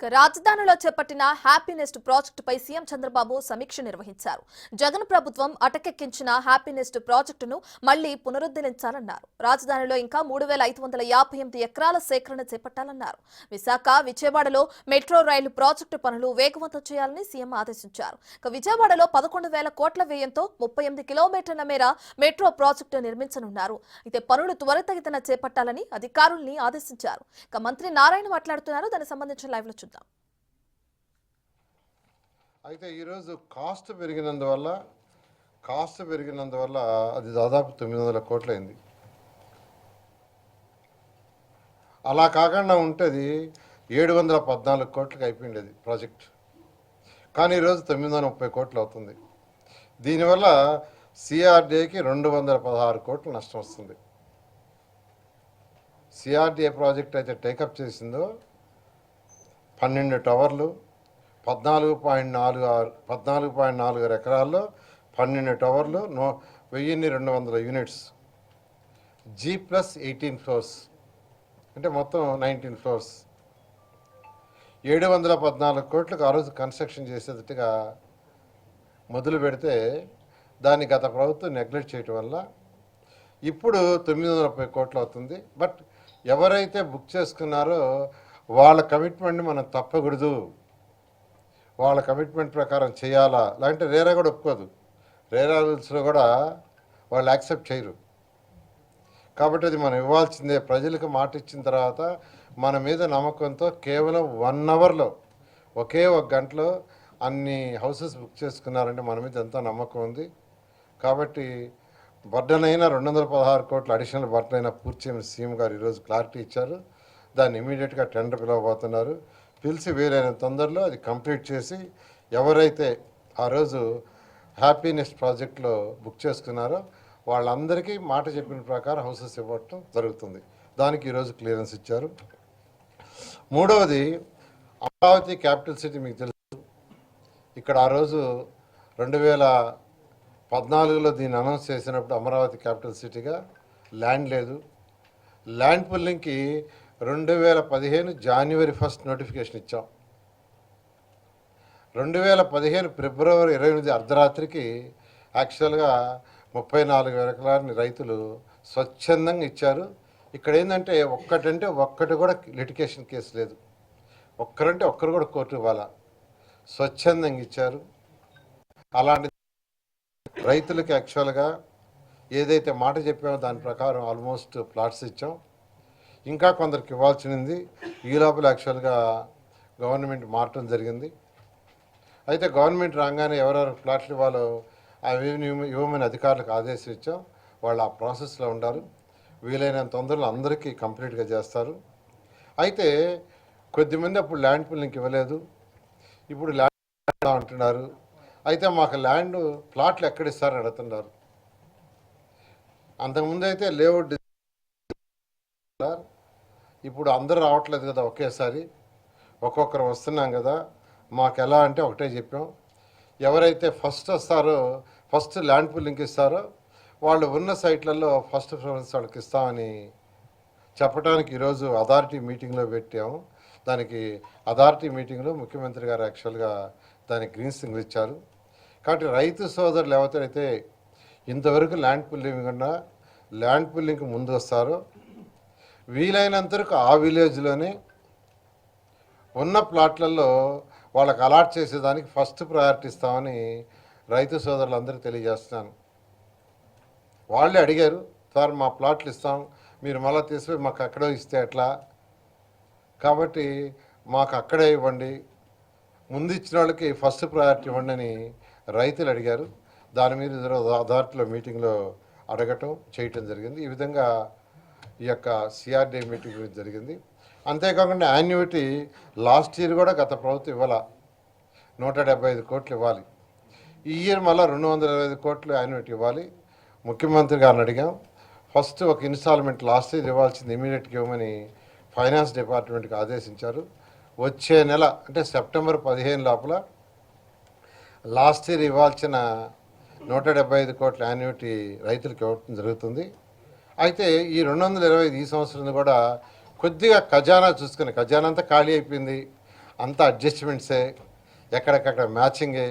రాజధానిలో చేపట్టిన హ్యాపీనెస్ట్ ప్రాజెక్టుపై సీఎం చంద్రబాబు సమీక్ష నిర్వహించారు. జగన్ ప్రభుత్వం అటకెక్కించిన హ్యాపీనెస్ట్ ప్రాజెక్టును మళ్లీ పునరుద్ధరించాలన్నారు. రాజధానిలో ఇంకా 3,558 ఎకరాల సేకరణ చేపట్టాలన్నారు. విశాఖ, విజయవాడలో మెట్రో రైలు ప్రాజెక్టు పనులు వేగవంతం చేయాలని సీఎం ఆదేశించారు. విజయవాడలో 11,000 కోట్ల వ్యయంతో 38 కిలోమీటర్ల మేర మెట్రో ప్రాజెక్టు నిర్మించనున్నారు. అయితే పనులు త్వరితగతిన చేపట్టాలని అధికారుల్ని ఆదేశించారు. మంత్రి నారాయణ మాట్లాడుతున్నారు. దానికి సంబంధించిన లైవ్ లో చూద్దాం. అయితే ఈరోజు కాస్ట్ పెరిగినందువల్ల అది దాదాపు 900 కోట్లు అయింది. అలా కాకుండా ఉంటుంది 714 కోట్లకి అయిపోయింది అది ప్రాజెక్ట్. కానీ ఈరోజు 930 కోట్లు అవుతుంది. దీనివల్ల సిఆర్డీఏకి 216 కోట్లు నష్టం వస్తుంది. సిఆర్డీఏ ప్రాజెక్ట్ అయితే టేకప్ చేసిందో 12 టవర్లు 14.4 ఎకరాల్లో 12 టవర్లు 1200 యూనిట్స్ G+18 ఫ్లోర్స్ అంటే మొత్తం 19 ఫ్లోర్స్ 714 కోట్లకు ఆ రోజు కన్స్ట్రక్షన్ చేసేటట్టుగా మొదలు పెడితే దాన్ని గత ప్రభుత్వం నెగ్లెక్ట్ చేయటం వల్ల ఇప్పుడు 930 కోట్లు అవుతుంది. బట్ ఎవరైతే బుక్ చేసుకున్నారో వాళ్ళ కమిట్మెంట్ని మనం తప్పకూడదు. వాళ్ళ కమిట్మెంట్ ప్రకారం చేయాలా, లేదంటే రేరా కూడా ఒప్పుకోదు. రేరా రూల్స్లో కూడా వాళ్ళు యాక్సెప్ట్ చేయరు. కాబట్టి అది మనం ఇవ్వాల్సిందే. ప్రజలకు మాట ఇచ్చిన తర్వాత మన మీద నమ్మకంతో కేవలం 1 అవర్లో ఒకే 1 గంటలో అన్ని హౌసెస్ బుక్ చేసుకున్నారంటే మన మీద ఎంతో నమ్మకం ఉంది. కాబట్టి బర్డన్ అయినా 216 కోట్ల అడిషనల్ బర్డన్ అయినా పూర్తి చేయమని సీఎం గారు ఈరోజు క్లారిటీ ఇచ్చారు. దాన్ని ఇమీడియట్గా టెండర్ పిలవబోతున్నారు. పిలిచి వీలైన తొందరలో అది కంప్లీట్ చేసి ఎవరైతే ఆ రోజు హ్యాపీనెస్ ప్రాజెక్ట్లో బుక్ చేసుకున్నారో వాళ్ళందరికీ మాట చెప్పిన ప్రకారం హౌసెస్ ఇవ్వటం జరుగుతుంది. దానికి ఈరోజు క్లియరెన్స్ ఇచ్చారు. మూడవది అమరావతి క్యాపిటల్ సిటీ. మీకు తెలుసు ఇక్కడ ఆ రోజు 2014లో దీన్ని అనౌన్స్ చేసినప్పుడు అమరావతి క్యాపిటల్ సిటీగా ల్యాండ్ లేదు. ల్యాండ్ పుల్లింగ్కి 2015 జనవరి 1 నోటిఫికేషన్ ఇచ్చాం. 2015 ఫిబ్రవరి 28 అర్ధరాత్రికి యాక్చువల్గా 34 ఎకరాలని రైతులు స్వచ్ఛందంగా ఇచ్చారు. ఇక్కడ ఏంటంటే ఒక్కటి కూడా లిటిగేషన్ కేసు లేదు. ఒక్కరు కూడా కోర్టు ఇవ్వాలా, స్వచ్ఛందంగా ఇచ్చారు. అలాంటి రైతులకి యాక్చువల్గా ఏదైతే మాట చెప్పామో దాని ప్రకారం ఆల్మోస్ట్ ప్లాట్స్ ఇచ్చాం. ఇంకా కొందరికి ఇవ్వాల్సింది. ఈ లోపల యాక్చువల్గా గవర్నమెంట్ మారటం జరిగింది. అయితే గవర్నమెంట్ రాగానే ఎవరెవరు ప్లాట్లు ఇవ్వాలో అవి ఇవ్వమని అధికారులకు ఆదేశించాం. వాళ్ళు ఆ ప్రాసెస్లో ఉండారు. వీలైనంత తొందరలో అందరికీ కంప్లీట్గా చేస్తారు. అయితే కొద్దిమంది అప్పుడు ల్యాండ్ పుల్లింగ్కి ఇవ్వలేదు, ఇప్పుడు ల్యాండ్ అంటున్నారు. అయితే మాకు ల్యాండ్ ప్లాట్లు ఎక్కడ ఇస్తారని అడుగుతున్నారు. అంతకుముందు అయితే లేఅవుట్, ఇప్పుడు అందరూ రావట్లేదు కదా ఒకేసారి, ఒక్కొక్కరు వస్తున్నాం కదా. మాకు ఎలా అంటే ఒకటే చెప్పాం, ఎవరైతే ఫస్ట్ వస్తారో ఫస్ట్ ల్యాండ్ పుల్లింగ్కి ఇస్తారో వాళ్ళు ఉన్న సైట్లలో ఫస్ట్ ప్రిఫరెన్స్ వాళ్ళకి ఇస్తామని చెప్పడానికి ఈరోజు అథారిటీ మీటింగ్లో పెట్టాము. దానికి అథారిటీ మీటింగ్లో ముఖ్యమంత్రి గారు యాక్చువల్గా దానికి గ్రీన్ సిగ్నల్ ఇచ్చారు. కాబట్టి రైతు సోదరులు ఎవరైతే ఇంతవరకు ల్యాండ్ పుల్లింగ్కి ముందు వస్తారో వీలైనంత వరకు ఆ విలేజ్లోనే ఉన్న ప్లాట్లలో వాళ్ళకి అలాట్ చేసేదానికి ఫస్ట్ ప్రయారిటీ ఇస్తామని రైతు సోదరులందరికీ తెలియజేస్తున్నాను. వాళ్ళే అడిగారు, సార్ మా ప్లాట్లు ఇస్తాం, మీరు మళ్ళీ తీసుకుని మాకు అక్కడే ఇస్తే ఎట్లా, కాబట్టి మాకు అక్కడే ఇవ్వండి, ముందు ఇచ్చిన వాళ్ళకి ఫస్ట్ ప్రయారిటీ ఇవ్వండి అని రైతులు అడిగారు. దాని మీద అథారిటీలో మీటింగ్లో అడగటం చేయటం జరిగింది. ఈ విధంగా ఈ యొక్క సిఆర్డీఏ మీటింగ్ జరిగింది. అంతేకాకుండా యాన్యుటీ లాస్ట్ ఇయర్ కూడా గత ప్రభుత్వం ఇవ్వాల 175 కోట్లు ఇవ్వాలి. ఈ ఇయర్ మళ్ళీ 225 కోట్లు యాన్యుటీ ఇవ్వాలి. ముఖ్యమంత్రి గారిని అడిగాం. ఫస్ట్ ఒక ఇన్స్టాల్మెంట్ లాస్ట్ ఇయర్ ఇవ్వాల్సింది ఇమీడియట్గా ఇవ్వమని ఫైనాన్స్ డిపార్ట్మెంట్కి ఆదేశించారు. వచ్చే నెల అంటే సెప్టెంబర్ 15 లోపల లాస్ట్ ఇయర్ ఇవ్వాల్సిన 175 కోట్ల యాన్యుటీ రైతులకు ఇవ్వడం జరుగుతుంది. అయితే ఈ 225 ఈ సంవత్సరం కూడా కొద్దిగా ఖజానా చూసుకుని, ఖజానా అంతా ఖాళీ అయిపోయింది, అంతా అడ్జస్ట్మెంట్సే, ఎక్కడికక్కడ మ్యాచింగే.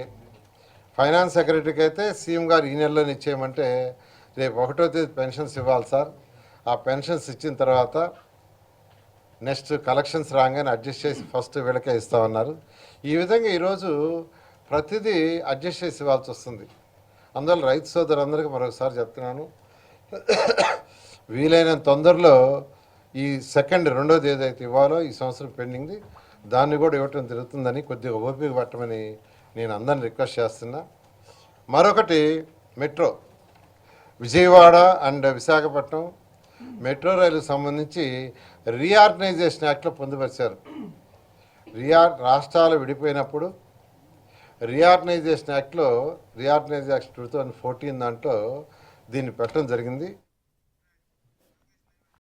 ఫైనాన్స్ సెక్రటరీకి అయితే సీఎం గారు ఈ నెలలోనే ఇచ్చేయమంటే రేపు 1వ తేదీ పెన్షన్స్ ఇవ్వాలి సార్. ఆ పెన్షన్స్ ఇచ్చిన తర్వాత నెక్స్ట్ కలెక్షన్స్ రాగానే అడ్జస్ట్ చేసి ఫస్ట్ వీళ్ళకే ఇస్తామన్నారు. ఈ విధంగా ఈరోజు ప్రతిదీ అడ్జస్ట్ చేసి ఇవ్వాల్సి వస్తుంది. అందువల్ల రైతు సోదరులందరికీ మరొకసారి చెప్తున్నాను, వీలైనంత తొందరలో ఈ 2వ తేదీ అయితే ఇవ్వాలో ఈ సంవత్సరం పెండింగ్ది దాన్ని కూడా ఇవ్వటం జరుగుతుందని కొద్దిగా ఓపిక పట్టమని నేను అందరిని రిక్వెస్ట్ చేస్తున్నా. మరొకటి metro Vijayawada and Visakhapatnam metro రైలుకు సంబంధించి రీఆర్గనైజేషన్ యాక్ట్లో పొందుపరిచారు. రాష్ట్రాలు విడిపోయినప్పుడు రీఆర్గనైజేషన్ యాక్ట్లో రీఆర్గనైజేషన్ 2014 దాంట్లో దీన్ని పెట్టడం జరిగింది.